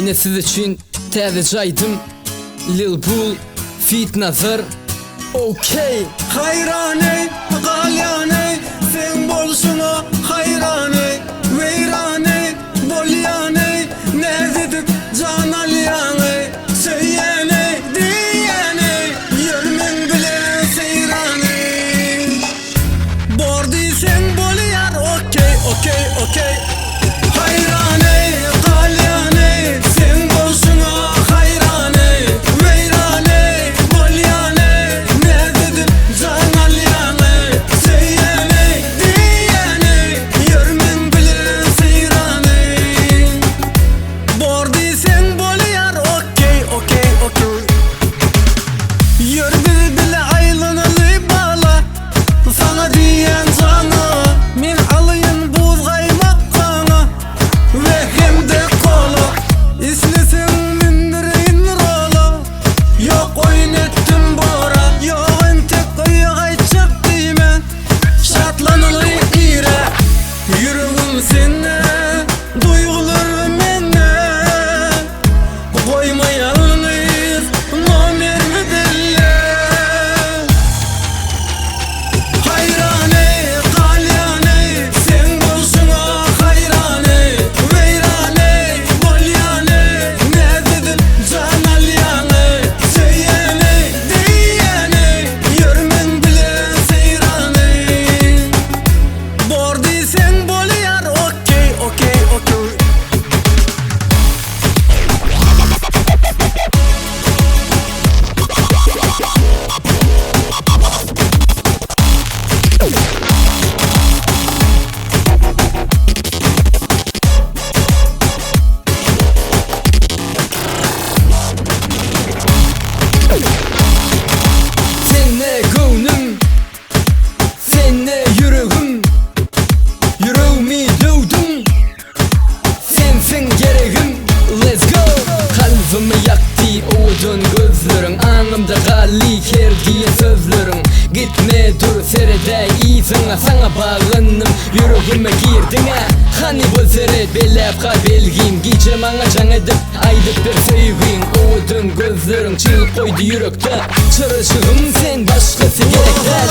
Yine siz için təzə aydım Lil Bull, Fit Nazar. Okay. Hayrane, galyane, sen bolsuna hayrane, veyrane, bolyane, nerededir can alyane, söyleyene, diyene, yürümün bile seyrane. Bordi sen bolyar, okey, okey, okey. Hayrane, galyane, sen bolsuna hayrane, veyrane, bolyane, nerededir can alyane, söyleyene, diyene, yürümün bile seyrane. Bordi sen bolyar, okey, okey, okey. Yürümün bile aylanalı bağla, sana diyen canı, min alayın buz kaymak kana, ve hem de kola. İstesin mindirin rola, yok oyun ettim bora, yok entek koyuğa çık diymen, şatlanılı ire, yürüğüm sene, duygular menne, koyma yalnız, nomer mi dille. Hayrane, galyane, sen bolsuna hayrane, veyrane, bolyane, nerededir can alyane, söyleyene, diyene, yürümün bile seyrane. Bordi sen bolyar, okey, okey, okey. Senne gönlüm, senne yüreğim, yüreğimi dövdüm, sensin gereğim. Let's go. Kalbimi yaktı odun gözlerin, anımda gali kerdiye sözlerin. Gitme dur serede izine, sana bağlandım, yüreğime girdin ha. Hani bu sere belapka belgim, gece bana can edip aydıp bir sevgin. Odun gözlerin çığlık koydu yürekte, çırışığım sen başkası gerekler.